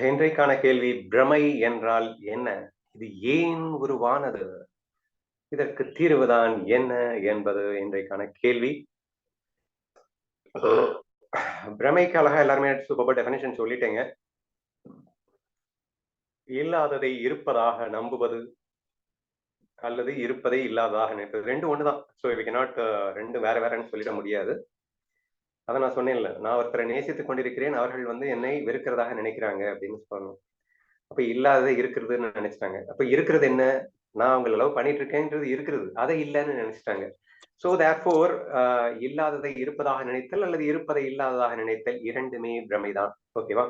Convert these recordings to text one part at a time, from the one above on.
இன்றைக்கான கேள்வி, பிரமை என்றால் என்ன? இது ஏன் உருவானது? இதற்கு தீர்வுதான் என்ன என்பது இன்றைக்கான கேள்வி. பிரமைக்கு அழகா எல்லாருமே சூப்பர் டெஃபினிஷன் சொல்லிட்டேங்க. இல்லாததை இருப்பதாக நம்புவது அல்லது இருப்பதை இல்லாததாக நினைப்பது, ரெண்டு ஒண்ணுதான். ஸோ வி கேனாட் ரெண்டு வேற வேறன்னு சொல்லிட முடியாது. அதை நான் சொன்னேன்ல, நான் ஒருத்தரை நேசித்துக் கொண்டிருக்கிறேன், அவர்கள் என்னை வெறுக்கிறதாக நினைக்கிறாங்க அப்படின்னு சொல்லணும். அப்ப இல்லாததை இருக்கிறதுன்னு நினைச்சிட்டாங்க. அப்ப இருக்கிறது என்ன? நான் அவங்களை லவ் பண்ணிட்டு இருக்கேன்றது இருக்கிறது, அதை இல்லைன்னு நினைச்சிட்டாங்க. ஸோ தேர்ஃபோர் இல்லாததை இருப்பதாக நினைத்தல் அல்லது இருப்பதை இல்லாததாக நினைத்தல் இரண்டுமே பிரமைதான். ஓகேவா?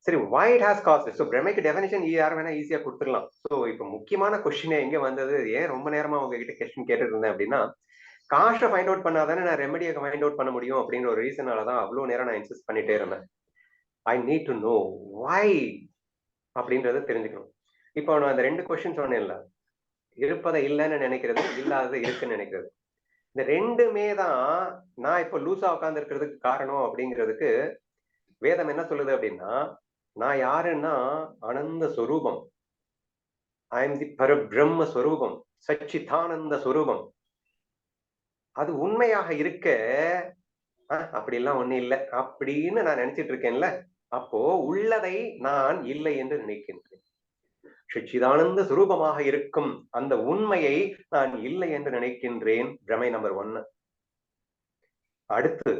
சரி, why it has caused? So பிரமைக்கு டெஃபினிஷன் யார் வேணா ஈஸியா கொடுத்துடலாம். ஸோ இப்போ முக்கியமான கொஸ்டின் எங்க வந்தது, ஏன் ரொம்ப நேரமா உங்ககிட்ட கொஸ்டின் கேட்டுட்டு இருந்தேன் அப்படின்னா, காஸ்ட்டை ஃபைண்ட் அவுட் பண்ணாதானே நான் ரெமடியை ஃபைண்ட் அவுட் பண்ண முடியும் அப்படின்ற ஒரு ரீசனால தான் அவ்வளோ நேரம் நான் இன்சிஸ்ட் பண்ணிட்டே இருந்தேன். I need to know why அப்படின்றத தெரிஞ்சுக்கணும். இப்போ நான் அந்த ரெண்டு கொஸ்டின் சொன்னேன்ல, இருப்பதை இல்லைன்னு நினைக்கிறது, இல்லாததை இருக்குன்னு நினைக்கிறது, இந்த ரெண்டுமே தான் நான் இப்போ லூசா உட்கார்ந்து இருக்கிறதுக்கு காரணம் அப்படிங்கிறதுக்கு வேதம் என்ன சொல்லுது அப்படின்னா, நான் யாருன்னா ஆனந்த ஸ்வரூபம், ஐ எம் தி பரபிரம்ம ஸ்வரூபம், சச்சிதானந்த ஸ்வரூபம். அது உண்மையாக இருக்க அப்படிலாம் ஒண்ணு இல்லை அப்படின்னு நான் நினைச்சிட்டு இருக்கேன்ல, அப்போ உள்ளதை நான் இல்லை என்று நினைக்கின்றேன். சச்சிதானந்த சுரூபமாக இருக்கும் அந்த உண்மையை நான் இல்லை என்று நினைக்கின்றேன். பிரமை நம்பர் 1. அடுத்து,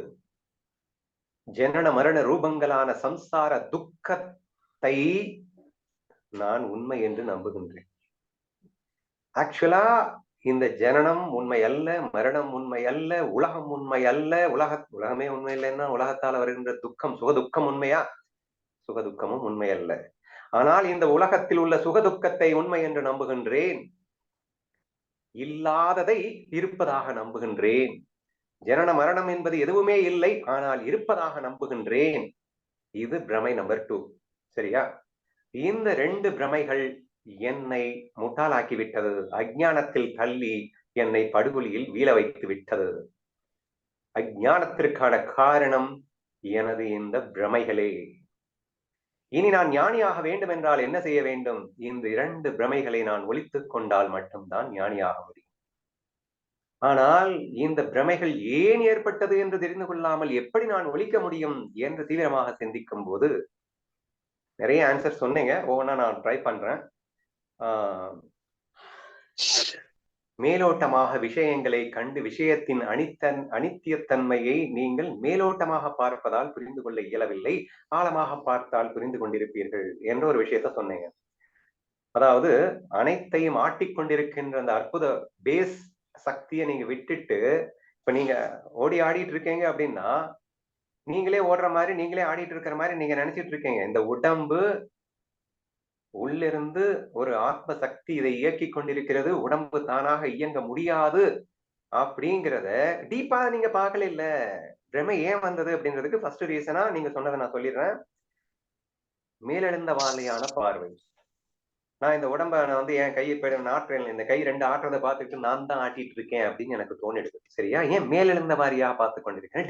ஜனன மரண ரூபங்களான சம்சார துக்கத்தை நான் உண்மை என்று நம்புகின்றேன். ஆக்சுவலா இந்த ஜனனம் உண்மை அல்ல, மரணம் உண்மை அல்ல, உலகம் உண்மை அல்ல. உலகமே உண்மை இல்லைன்னா உலகத்தால் வருகின்ற துக்கம், சுகதுக்கம் உண்மையா? சுகதுக்கமும் உண்மை அல்ல. ஆனால் இந்த உலகத்தில் உள்ள சுகதுக்கத்தை உண்மை என்று நம்புகின்றேன். இல்லாததை இருப்பதாக நம்புகின்றேன். ஜனன மரணம் என்பது எதுவுமே இல்லை, ஆனால் இருப்பதாக நம்புகின்றேன். இது பிரமை நம்பர் 2. சரியா? இந்த ரெண்டு பிரமைகள் என்னை முட்டாளாக்கி விட்டது, அஞ்ஞானத்தில் தள்ளி என்னை படுகொலியில் வீழ வைத்து விட்டது. அஞ்ஞானத்திற்கான காரணம் எனது இந்த பிரமைகளே. இனி நான் ஞானியாக வேண்டும் என்றால் என்ன செய்ய வேண்டும்? இந்த இரண்டு பிரமைகளை நான் ஒழித்துக் கொண்டால் மட்டும்தான் ஞானியாக முடியும். ஆனால் இந்த பிரமைகள் ஏன் ஏற்பட்டது என்று தெரிந்து கொள்ளாமல் எப்படி நான் ஒழிக்க முடியும் என்று தீவிரமாக சிந்திக்கும் போது நிறைய ஆன்சர் சொன்னீங்க. ஒவ்வொன்றா நான் ட்ரை பண்றேன். மேலோட்டமாக விஷயங்களை கண்டு விஷயத்தின் அனித்தியத்தன்மையை நீங்கள் மேலோட்டமாக பார்ப்பதால் புரிந்து கொள்ள இயலவில்லை, ஆழமாக பார்த்தால் புரிந்து கொண்டிருப்பீர்கள் என்ற ஒரு விஷயத்த சொன்னீங்க. அதாவது அனைத்தையும் ஆட்டிக்கொண்டிருக்கின்ற அந்த அற்புத பேஸ் சக்தியை நீங்க விட்டுட்டு இப்ப நீங்க ஓடி ஆடிட்டு இருக்கீங்க அப்படின்னா, நீங்களே ஓடுற மாதிரி, நீங்களே ஆடிட்டு இருக்கிற மாதிரி நீங்க நினைச்சிட்டு இருக்கீங்க. இந்த உடம்பு உள்ளிருந்து ஒரு ஆத்ம சக்தி இதை இயக்கி கொண்டிருக்கிறது, உடம்பு தானாக இயங்க முடியாது அப்படிங்கிறத டீப்பா நீங்க பார்க்கல. இல்ல, பிரமை ஏன் வந்தது அப்படின்றதுக்கு ஃபர்ஸ்ட் ரீசனா நீங்க சொன்னதை நான் சொல்லிடுறேன். மேலெழுந்த வாழையான பார்வை. நான் இந்த உடம்ப நான் என் கையை ஆட்டுறேன், இந்த கை ரெண்டு ஆட்டுறதை பார்த்துட்டு நான் தான் ஆட்டிட்டு இருக்கேன் அப்படின்னு எனக்கு தோணிடுது. சரியா? ஏன் மேலெழுந்த வாரியா பார்த்து கொண்டிருக்கேன்?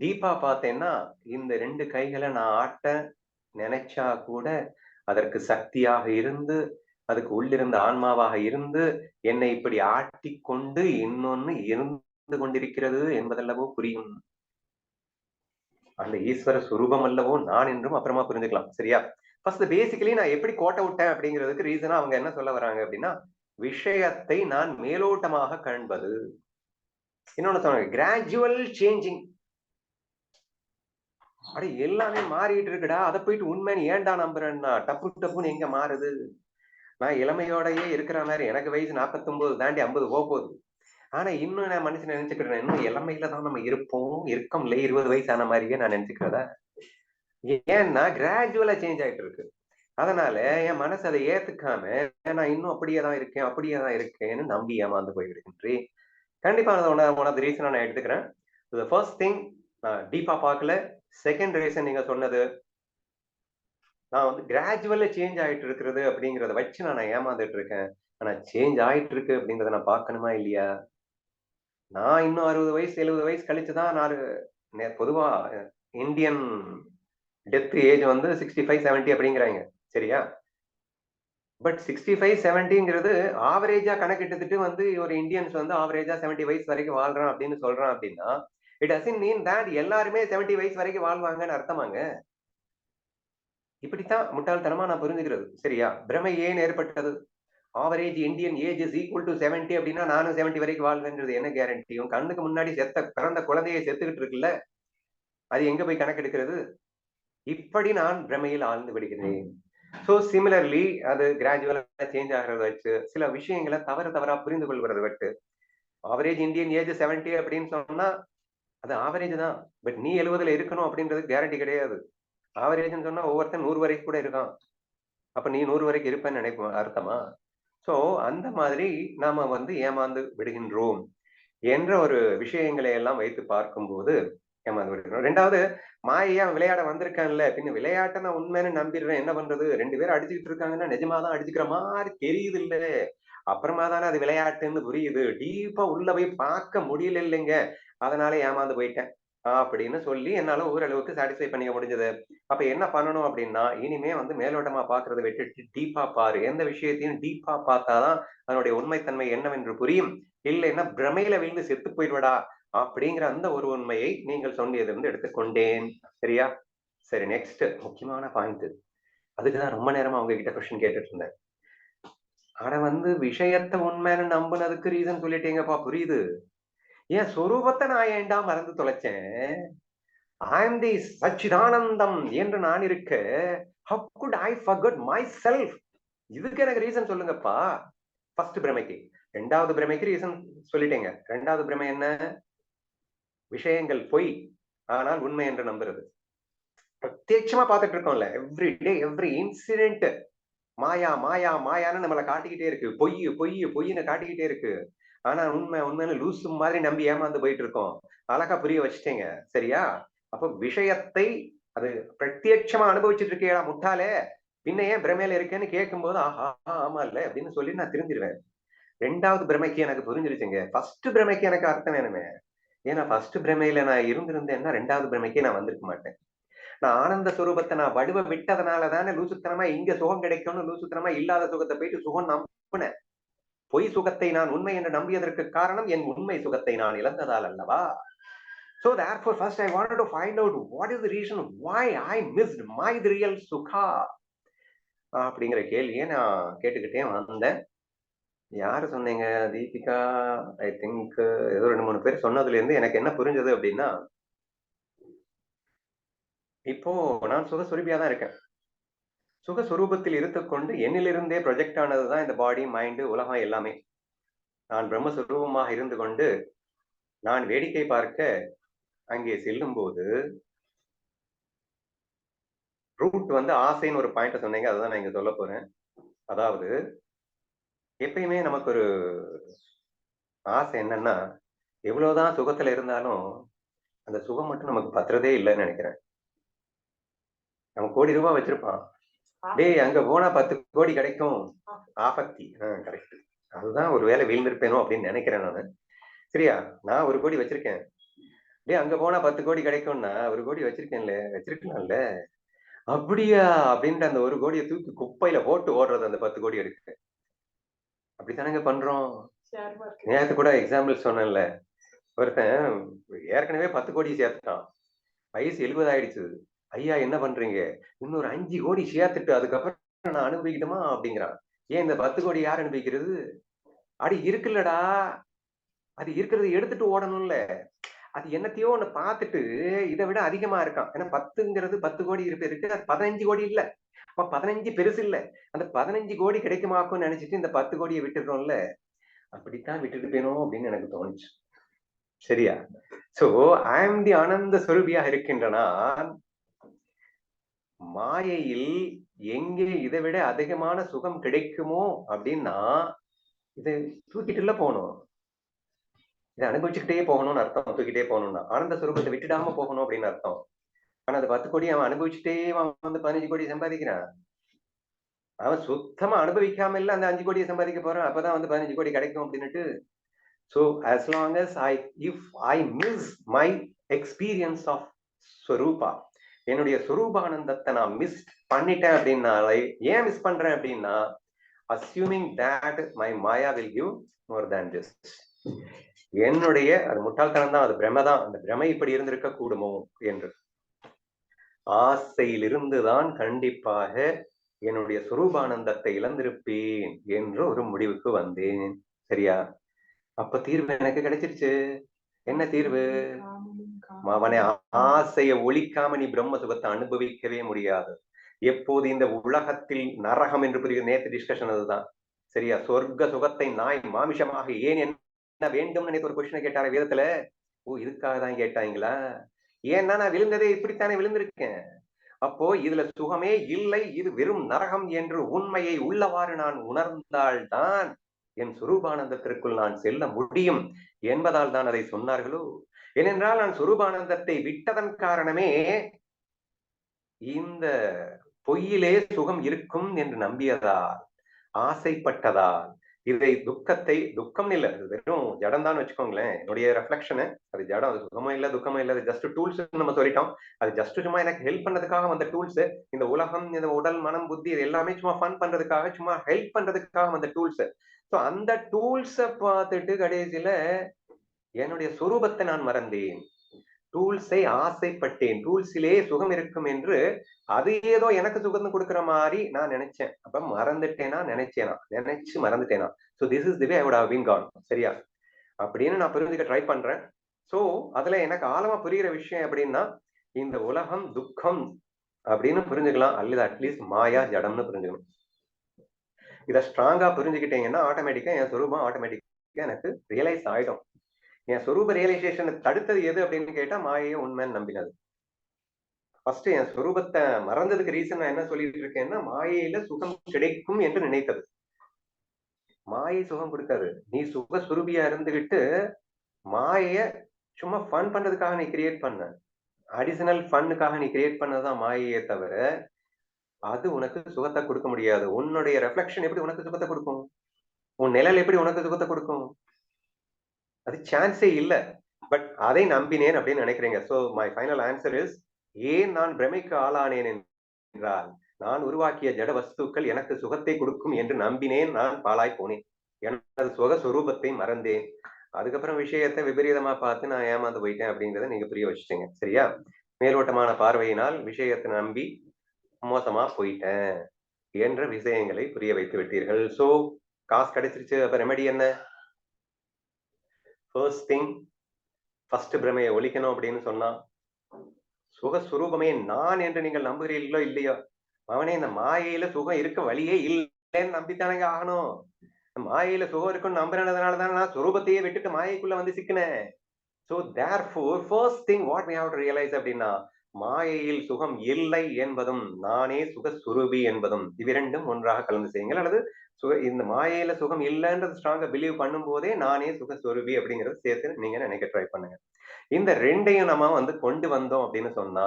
டீப்பா பார்த்தேன்னா இந்த ரெண்டு கைகளை நான் ஆட்ட நினைச்சா கூட அதற்கு சக்தியாக இருந்து, அதுக்கு உள்ளிருந்த ஆன்மாவாக இருந்து என்னை இப்படி ஆட்டி கொண்டு இன்னொன்னு இருந்து கொண்டிருக்கிறது என்பதல்லவோ புரியும். அந்த ஈஸ்வர சுரூபம் அல்லவோ நான் என்றும் அப்புறமா புரிஞ்சுக்கலாம். சரியா? ஃபர்ஸ்ட் பேசிக்கலி நான் எப்படி கோட்டை விட்டேன் அப்படிங்கிறதுக்கு ரீசனா அவங்க என்ன சொல்ல வராங்க அப்படின்னா, விஷயத்தை நான் மேலோட்டமாக காண்பது. இன்னொன்னு சொன்னாங்க, கிராஜுவல் சேஞ்சிங். அடே எல்லாமே மாறிட்டு இருக்குடா, அதை போயிட்டு உண்மைன்னு ஏன்டா நம்புறேன்னா, டப்புன்னு எங்க மாறுது? நான் இளமையோடயே இருக்கிற மாதிரி, எனக்கு வயசு 49 தாண்டி 50 போகுது. ஆனா இன்னும் நான் மனுஷன் நினைச்சுக்கிறேன், இன்னும் இளமையில தான் நம்ம இருக்கோம் இல்லை 20 வயசு ஆன மாதிரியே நான் நினைச்சுக்கிறதா. ஏன்னா கிராஜுவலா சேஞ்ச் ஆயிட்டு இருக்கு. அதனால என் மனசு அதை ஏத்துக்காம நான் இன்னும் அப்படியே தான் இருக்கேன்னு நம்பி ஏமாந்து போய்விடுகின்றேன். கண்டிப்பா ஒன் ஆஃப் தி ரீசன் நான் எடுத்துக்கிறேன். ஃபர்ஸ்ட் திங், நான் டீப்பா பார்க்கல. செகண்ட் ரீசன் நீங்க சொன்னது, நான் கிராஜுவலா சேஞ்ச் ஆயிட்டு இருக்கிறது அப்படிங்கிறத வச்சு நான் ஏமாந்துட்டு இருக்கேன். ஆனா சேஞ்ச் ஆயிட்டு இருக்கு அப்படிங்கிறத நான் பார்க்கணுமா இல்லையா? நான் இன்னும் 60 வயசு 70 வயசு கழிச்சுதான் நான் பொதுவா இந்தியன் டெத் ஏஜ் வந்து 65-70 அப்படிங்கிறாங்க. சரியா? பட் 65-70ங்கிறது ஆவரேஜா கணக்கிட்டுட்டு வந்து ஒரு இந்தியன்ஸ் வந்து ஆவரேஜா 70 வயசு வரைக்கும் வாழ்றான் அப்படின்னு சொல்றான் அப்படின்னா, இட் டசன்ட் மீன் தட் எல்லாருமே 70 வயசு வரைக்கும் வாழ்வாங்கன்னு அர்த்தமாங்க. இப்படித்தான் முட்டாள்தனமா நான் புரிஞ்சுக்கிறது. சரியா? பிரமை ஏன் ஏற்பட்டது? Average Indian age is equal to 70 அப்படின்னா நானும் 70 வரைக்கும் வாழ்வேங்கிறது என்ன கேரண்டி? உன் கண்ணுக்கு முன்னாடி பிறந்த குழந்தையை செத்துக்கிட்டு இருக்குல்ல, அது எங்க போய் கணக்கெடுக்கிறது? இப்படி நான் பிரமையில் ஆழ்ந்து விடுகிறேன். சோ சிமிலர்லி அது கிராஜுவலா சேஞ்ச் ஆகிறத வச்சு சில விஷயங்களை தவறா புரிந்து கொள்வதை விட்டு ஆவரேஜ் இந்தியன் ஏஜ் 70 அப்படின்னு சொன்னா அது ஆவரேஜ் தான். பட் நீ 70ல இருக்கணும் அப்படின்றது கேரண்டி கிடையாது. ஆவரேஜ்னு சொன்னா ஒவ்வொருத்தன் 100 வரைக்கும் கூட இருக்கான். அப்ப நீ 100 வரைக்கும் இருப்பேன்னு நினைப்போம் அர்த்தமா? சோ அந்த மாதிரி நாம வந்து ஏமாந்து விடுகின்றோம் என்ற ஒரு விஷயங்களை எல்லாம் வைத்து பார்க்கும்போது ஏமாந்து விடுகிறோம். 2வது மாயையா விளையாட வந்திருக்கான்ல, பின்ன விளையாட்டை நான் உண்மைன்னு நம்பிடுறேன். என்ன பண்றது? 2 பேரும் அடிச்சுக்கிட்டு இருக்காங்கன்னா நிஜமாதான் அடிச்சுக்கிற மாதிரி தெரியுது இல்ல. அப்புறமா தானே அது விளையாட்டுன்னு புரியுது. டீப்பா உள்ள போய் பார்க்க முடியல இல்லைங்க. அதனால ஏமாந்து போயிட்டேன் அப்படின்னு சொல்லி என்னால ஓரளவுக்கு சாட்டிஸ்ஃபை பண்ணிக்க முடிஞ்சது. அப்ப என்ன பண்ணணும் அப்படின்னா, இனிமே வந்து மேலோட்டமா பார்க்கறத விட்டுட்டு டீப்பா பாரு. எந்த விஷயத்தையும் டீப்பா பார்த்தாதான் அதனுடைய உண்மைத்தன்மை என்னவென்று புரியும். இல்லைன்னா பிரமையில விழுந்து செத்து போயிடுவடா அப்படிங்கிற அந்த ஒரு உண்மையை நீங்கள் சொன்னதிலிருந்து எடுத்துக்கொண்டேன். சரியா? சரி, நெக்ஸ்ட் முக்கியமான பாயிண்ட். அதுக்குதான் ரொம்ப நேரமா உங்ககிட்ட கொஸ்டின் கேட்டுட்டு இருந்தேன். ஆனா வந்து விஷயத்த உண்மைன்னு நம்புனதுக்கு ரீசன் சொல்லிட்டீங்கப்பா, புரியுது. ஏன் சொரூபத்தை நான் ஏன்டா மறந்து தொலைச்சேன்? ஐ எம் தி சச்சிதானந்தம் என்று நான் இருக்க, how could I forget myself? இதுக்கு எனக்கு ரீசன் சொல்லுங்கப்பா. ஃபர்ஸ்ட் பிரமைக்கு. 2வது பிரமைக்கு ரீசன் சொல்லிட்டேங்க. 2வது பிரமை என்ன? விஷயங்கள் பொய், ஆனால் உண்மை என்று நம்புறது. பிரத்யட்சமா பார்த்துட்டு இருக்கோம்ல, எவ்ரி டே எவ்ரி இன்சிடென்ட் மாயா மாயா மாயான்னு நம்மளை காட்டிக்கிட்டே இருக்கு. பொய் பொய் பொய்ன்னு காட்டிக்கிட்டே இருக்கு. ஆனா உண்மை உண்மைன்னு லூசு மாதிரி நம்பி ஏமாந்து போயிட்டு இருக்கோம். அழகா புரிய வச்சுட்டீங்க. சரியா? அப்ப விஷயத்தை அது பிரத்யட்சமா அனுபவிச்சுட்டு இருக்கியா முட்டாளே, பின்ன ஏன் பிரமையில இருக்கேன்னு கேட்கும்போது ஆஹா ஆமா இல்ல அப்படின்னு சொல்லி நான் திருந்திருவேன். 2வது பிரமைக்கு எனக்கு புரிஞ்சிருச்சுங்க. ஃபர்ஸ்ட் பிரமைக்கு எனக்கு அர்த்தம் வேணுமே. ஏன்னா ஃபர்ஸ்ட் பிரமையில நான் இருந்திருந்தேன்னா 2வது பிரமைக்கே நான் வந்திருக்க மாட்டேன். நான் ஆனந்த சுரூபத்தை நான் வடுவ விட்டதுனால தானே லூசுத்தனமா இங்க சுகம் கிடைக்கும்னு லூசுத்தனமா இல்லாத சுகத்தை போயிட்டு சுகம் நம்பினேன். பொய் சுகத்தை நான் உண்மை என்று நம்பியதற்கு காரணம் என் உண்மை சுகத்தை நான் இழந்ததால் அல்லவா? So therefore first I wanted to find out what is the reason why I missed my real sukha அப்படிங்கிற கேள்வியை நான் கேட்டுக்கிட்டே வந்தேன். யாரு சொன்னீங்க? தீபிகா, ஐ திங்க் ஏதோ 2-3 பேர் சொன்னதுல இருந்து எனக்கு என்ன புரிஞ்சது அப்படின்னா, இப்போ நான் சுகஸ்வரூபியா தான் இருக்கேன். சுகஸ்வரூபத்தில் இருந்துக்கொண்டு என்னிலிருந்தே ப்ரொஜெக்ட் ஆனதுதான் இந்த பாடி, மைண்ட், உலகம் எல்லாமே. நான் பிரம்மஸ்வரூபமாக இருந்து கொண்டு நான் வேடிக்கை பார்க்க அங்கே செல்லும் போது ரூட் வந்து ஆசைன்னு ஒரு பாயிண்ட் சொன்னீங்க. அதுதான் நான் இங்க சொல்ல போறேன். அதாவது எப்பயுமே நமக்கு ஒரு ஆசை என்னன்னா, எவ்வளவுதான் சுகத்துல இருந்தாலும் அந்த சுகம் மட்டும் நமக்கு பத்துறதே இல்லைன்னு நினைக்கிறேன். நம்ம கோடி ரூபாய் வச்சிருப்பான். டேய் அங்க போனா 10 கோடி கிடைக்கும். ஆபத்தி. கரெக்ட். அதுதான் ஒரு வேலை வீழ்ந்திருப்பேனோ அப்படின்னு நினைக்கிறேன் நானு. சரியா? நான் 1 கோடி வச்சிருக்கேன். டேய் அங்க போனா 10 கோடி கிடைக்கும்னா 1 கோடி வச்சிருக்கேன்ல, வச்சிருக்கலாம்ல. அப்படியா அப்படின்ட்டு அந்த 1 கோடியை தூக்கி குப்பையில போட்டு ஓடுறது அந்த 10 கோடி எடுக்க. அப்படித்தானங்க பண்றோம். நேத்து கூட எக்ஸாம்பிள் சொன்னேன்ல, ஒருத்தன் ஏற்கனவே 10 கோடி சேர்த்துட்டான். வயசு 70 ஆயிடுச்சு. ஐயா என்ன பண்றீங்க? இன்னொரு 5 கோடி சேர்த்துட்டு அதுக்கப்புறம் நான் அனுபவிக்கணுமா அப்படிங்கிறான். ஏன் இந்த 10 கோடி யார் அனுபவிக்கிறது? அடி இருக்குல்லடா, அது இருக்கிறத எடுத்துட்டு ஓடணும்ல. அது என்னத்தையோ ஒண்ணு பார்த்துட்டு இதை விட அதிகமா இருக்கான். ஏன்னா 10ங்கிறது 10 கோடி இருக்கு, அது 15 கோடி இல்ல. அப்ப 15 பெருசு இல்ல. அந்த 15 கோடி கிடைக்குமாக்கும்னு நினைச்சிட்டு இந்த 10 கோடியை விட்டுடுறோம்ல. அப்படித்தான் விட்டுட்டு போயணும் அப்படின்னு எனக்கு தோணுச்சு. சரியா? சோ ஐ எம் தி ஆனந்த சொரூபியாக இருக்கின்றனா மாயையில் எங்கே இதை விட அதிகமான சுகம் கிடைக்குமோ அப்படின்னா இதை தூக்கிட்டுல போகணும். இதை அனுபவிச்சுக்கிட்டே போகணும்னு அர்த்தம். தூக்கிட்டே போகணும்னா ஆனந்த சுரூபத்தை விட்டுடாம போகணும் அப்படின்னு அர்த்தம். ஆனா அது 10 கோடி அவன் அனுபவிச்சுட்டே அவன் வந்து 15 கோடி சம்பாதிக்கிறான். அவன் சுத்தமா அனுபவிக்காம இல்ல அந்த 5 கோடியை சம்பாதிக்க போறான். அப்பதான் வந்து 15 கோடி கிடைக்கும் அப்படின்னுட்டு. So as long as if I miss my experience of Swarupa, என்னுடைய சுரூபானந்தத்தை நான் மிஸ் பண்ணிட்டேன் அப்படின்னாலே, ஏன் மிஸ் பண்றேன் அப்படின்னா, assuming that my Maya will give more than this. என்னுடைய அது முட்டாள்தனம் தான், அது பிரமை தான். அந்த பிரமை இப்படி இருந்திருக்க கூடுமோ என்று ஆசையிலிருந்துதான் கண்டிப்பாக என்னுடைய சுரூபானந்தத்தை இழந்திருப்பேன் என்று ஒரு முடிவுக்கு வந்தேன். சரியா? அப்ப தீர்வு எனக்கு கிடைச்சிருச்சு. என்ன தீர்வு? அவனை ஆசையை ஒழிக்காம நீ பிரம்ம சுகத்தை அனுபவிக்கவே முடியாது. எப்போது இந்த உலகத்தில் நரகம் என்று புரியுது, நேற்று டிஸ்கஷன் அதுதான். சரியா? சொர்க்க சுகத்தை நாய் மாமிஷமாக ஏன் என்ன வேண்டும் ஒரு கொஸ்டினை கேட்டாரு வேதத்துல. ஓ, இதுக்காக தான் கேட்டாங்களா? ஏன்னா நான் விழுந்ததே இப்படித்தானே விழுந்திருக்கேன். அப்போ இதுல சுகமே இல்லை, இது வெறும் நரகம் என்று உண்மையை உள்ளவாறு நான் உணர்ந்தால்தான் என் சுரூபானந்தத்திற்குள் நான் செல்ல முடியும் என்பதால் தான் அதை சொன்னார்களோ. ஏனென்றால் நான் சுரூபானந்தத்தை விட்டதன் காரணமே இந்த பொய்யிலே சுகம் இருக்கும் என்று நம்பியதால், ஆசைப்பட்டதால், இதை துக்கம் இல்ல, வெறும் ஜடம் தான் வச்சுக்கோங்களேன். என்னுடைய ரெஃப்ளெக்ஷனு அது ஜடம், அது சுகமும் இல்லை துக்கமும் இல்லை, அது ஜஸ்ட் டூல்ஸ் நம்ம சொல்லிட்டோம். அது ஜஸ்ட் சும்மா எனக்கு ஹெல்ப் பண்ணதுக்காக வந்த டூல்ஸ். இந்த உலகம், இந்த உடல், மனம், புத்தி, இது எல்லாமே சும்மா ஃபன் பண்றதுக்காக, சும்மா ஹெல்ப் பண்றதுக்காக வந்த டூல்ஸ். ஸோ அந்த டூல்ஸை பார்த்துட்டு கடைசியில என்னுடைய சுரூபத்தை நான் மறந்தேன். டூல்ஸை ஆசைப்பட்டேன். டூல்ஸிலே சுகம் இருக்கும் என்று அது ஏதோ எனக்கு சுகம் கொடுக்குற மாதிரி நான் நினைச்சேன். அப்ப மறந்துட்டேனா, நினைச்சு மறந்துட்டேனா? So this is the way I would have been gone. சரியா? அப்படின்னு நான் புரிஞ்சுக்க ட்ரை பண்றேன். சோ அதுல எனக்கு ஆழமா புரிகிற விஷயம் எப்படின்னா, இந்த உலகம் துக்கம் அப்படின்னு புரிஞ்சுக்கலாம், அல்லது அட்லீஸ்ட் மாயா ஜடம்னு புரிஞ்சுக்கணும். இதை ஸ்ட்ராங்கா புரிஞ்சுக்கிட்டீங்கன்னா ஆட்டோமேட்டிக்கா என் சொரூபம் ஆட்டோமேட்டிக்கா எனக்கு ரியலைஸ் ஆயிடும். என் சொரூப ரியலைசேஷனை தடுத்தது எது அப்படின்னு கேட்டா, மாயையை உண்மைன்னு நம்பினது. ஃபர்ஸ்ட் என் சொரூபத்தை மறந்ததுக்கு ரீசன் நான் என்ன சொல்லிட்டு இருக்கேன்னா, மாயையில சுகம் கிடைக்கும் என்று நினைத்தது. மாயை சுகம் கொடுக்காது. நீ சுக சுரூபியா இருந்துகிட்டு மாயைய சும்மா ஃபன் பண்றதுக்காக நீ கிரியேட் பண்ண, அடிஷனல் ஃபன்னுக்காக நீ கிரியேட் பண்ணதான் மாயையே தவிர அது உனக்கு சுகத்தை கொடுக்க முடியாது. உன்னுடைய ரெஃப்ளெக்ஷன் எப்படி உனக்கு சுகத்தை கொடுக்கும்? உன் நிழல் எப்படி உனக்கு சுகத்தை கொடுக்கும்? அது சான்ஸே இல்ல. பட் அதை நம்பினேன் அப்படின்னு நினைக்கிறீங்க. So my final answer is, ஏன் நான் பிரமைக்கு ஆளானேன் என்றால், நான் உருவாக்கிய ஜட வஸ்துக்கள் எனக்கு சுகத்தை கொடுக்கும் என்று நம்பினேன். நான் பாழாய் போனேன். எனது சுக சுரூபத்தை மறந்தேன். அதுக்கப்புறம் விஷயத்தை விபரீதமா பார்த்து நான் ஏமாந்து போயிட்டேன் அப்படிங்கிறத நீங்க புரிய வச்சுட்டீங்க. சரியா? மேலோட்டமான பார்வையினால் விஷயத்தை நம்பி மோசமா போயிட்டேன் என்ற விஷயங்களை புரிய வைத்து விட்டீர்கள். சோ காசு கிடைச்சிருச்சு. அப்ப ரெமெடி என்ன? ஃபர்ஸ்ட் திங், ஃபர்ஸ்ட் பிரமையை ஒழிக்கணும் அப்படின்னு சொன்னா, சுகஸ்வரூபமே நான் என்று நீங்கள் நம்புகிறீர்களோ இல்லையோ, அவனே இந்த மாயையில சுகம் இருக்க வழியே இல்லைன்னு நம்பித்தானங்க ஆகணும். மாயையில சுகம் இருக்குன்னு நம்புறதுனாலதான் நான் சுரூபத்தையே விட்டுட்டு மாயைக்குள்ள வந்து சிக்கினேன். So therefore first thing what we have to realise அப்படின்னா, மாயையில் சுகம் இல்லை என்பதும் நானே சுகஸ்வரூபி என்பதும் இவ்விரண்டும் ஒன்றாக கலந்து செய்யுங்கள். அல்லது இந்த மாயையில சுகம் இல்லைன்றது ஸ்ட்ராங்கா பிலீவ் பண்ணும் போதே நானே சுகஸ்வரூபி அப்படிங்கறத சேர்த்து நீங்க நினைக்க ட்ரை பண்ணுங்க. இந்த ரெண்டையும் நம்ம வந்து கொண்டு வந்தோம் அப்படின்னு சொன்னா,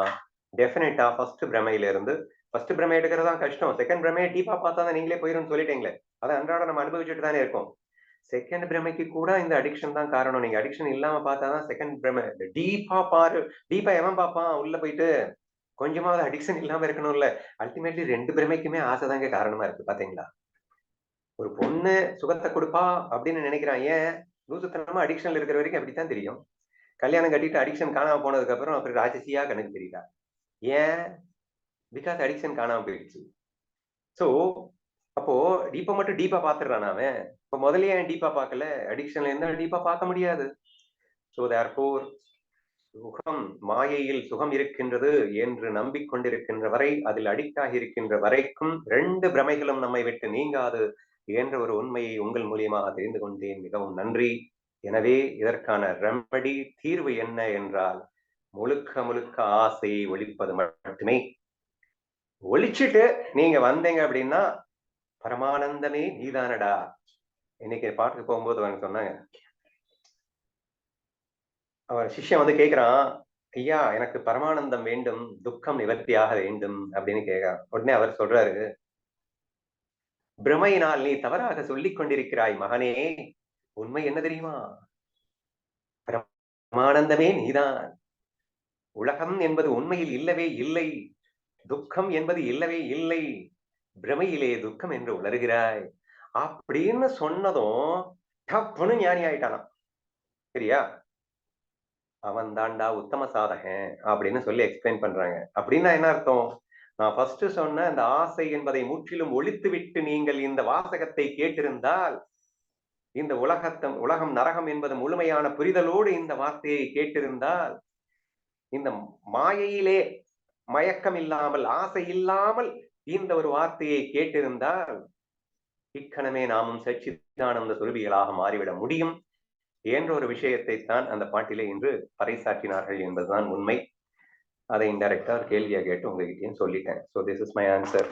டெஃபினட்டா ஃபர்ஸ்ட் பிரமையில இருந்து, ஃபர்ஸ்ட் பிரமை எடுக்கிறதா கஷ்டம். செகண்ட் பிரமையை டீப்பா பார்த்தா தான் நீங்களே போயிரும் சொல்லிட்டீங்களே, அதை அன்றாட நம்ம அனுபவிச்சுட்டு தானே இருக்கோம். செகண்ட் பிரமைக்கு கூட இந்த அடிக்ஷன் தான் காரணம். நீங்க அடிக்ஷன் இல்லாம பார்த்தாதான் செகண்ட் பிரமை டீப்பா பாரு. டீப்பா எவன் பார்ப்பான்? உள்ள போயிட்டு கொஞ்சமாவது அடிக்ஷன் இல்லாம இருக்கணும்ல. அல்டிமேட்லி ரெண்டு பிரமைக்குமே ஆசைதாங்க காரணமா இருக்கு. பாத்தீங்களா? ஒரு பொண்ணு சுகத்தை கொடுப்பா அப்படின்னு நினைக்கிறான். ஏன்? லூசுத்தனமா அடிக்ஷன்ல இருக்கிற வரைக்கும் அப்படித்தான் தெரியும். கல்யாணம் கட்டிட்டு அடிக்ஷன் காணாம போனதுக்கு அப்புறம் அப்புறம் ராட்சசியா கணக்கு தெரியுதா? ஏன்? பிகாஸ் அடிக்ஷன் காணாம போயிடுச்சு. சோ அப்போ டீப்பா மட்டும் டீப்பா பாத்துறான் அவன். இப்ப முதல்லயே ஏன் டீப்பா பார்க்கல? அடிக்ஷன்ல என்ன டீப்பா பார்க்க முடியாது. சோ தேர்ஃபோர் சுகம், மாயையில் சுகம் இருக்கின்றது என்று நம்பிக்கொண்டிருக்கின்ற வரை, அதில் அடிக்ட் ஆகி இருக்கின்ற வரைக்கும் ரெண்டு பிரமைகளும் நம்மை விட்டு நீங்காது என்ற ஒரு உண்மையை உங்கள் மூலியமாக தெரிந்து கொண்டேன். மிகவும் நன்றி. எனவே இதற்கான ரெமடி, தீர்வு என்ன என்றால், முழுக்க முழுக்க ஆசையை ஒழிப்பது மட்டுமே. ஒழிச்சிட்டு நீங்க வந்தீங்க அப்படின்னா, பரமானந்தமே நீதானடா. இன்னைக்கு பாட்டுக்கு போகும்போது அவங்க சொன்னாங்க, அவர் சிஷ்யன் வந்து கேட்கிறான், ஐயா எனக்கு பரமானந்தம் வேண்டும், துக்கம் நிவர்த்தியாக வேண்டும் அப்படின்னு கேட்கிறான். உடனே அவர் சொல்றாரு, பிரமையினால் நீ தவறாக சொல்லிக் கொண்டிருக்கிறாய் மகனே. உண்மை என்ன தெரியுமா? பரமானந்தமே நீதான். உலகம் என்பது உண்மையில் இல்லவே இல்லை, துக்கம் என்பது இல்லவே இல்லை, பிரமையிலே துக்கம் என்று உணர்கிறாய் அப்படின்னு சொன்னதும் டப்புன்னு ஞானி ஆயிட்டானாம். சரியா? அவன் தாண்டா உத்தம சாதகன் அப்படின்னு சொல்லி எக்ஸ்பிளைன் பண்றாங்க. அப்படின்னா என்ன அர்த்தம்? நான் ஃபர்ஸ்ட் சொன்ன அந்த ஆசை என்பதை முற்றிலும் ஒழித்துவிட்டு நீங்கள் இந்த வாசகத்தை கேட்டிருந்தால், இந்த உலகம் நரகம் என்பது முழுமையான புரிதலோடு இந்த வார்த்தையை கேட்டிருந்தால், இந்த மாயையிலே மயக்கம் இல்லாமல், ஆசை இல்லாமல் இந்த ஒரு வார்த்தையை கேட்டிருந்தால், இக்கணமே நாமும் சச்சிதானந்த சுரூபிகளாக மாறிவிட முடியும் என்ற ஒரு விஷயத்தை தான் அந்த பாட்டிலே இன்று பறைசாற்றினார்கள் என்பதுதான் உண்மை. அதை இன்டைரக்டா ஒரு கேள்வியை கேட்டு உங்ககிட்டயும் சொல்லிட்டேன். So this is my answer.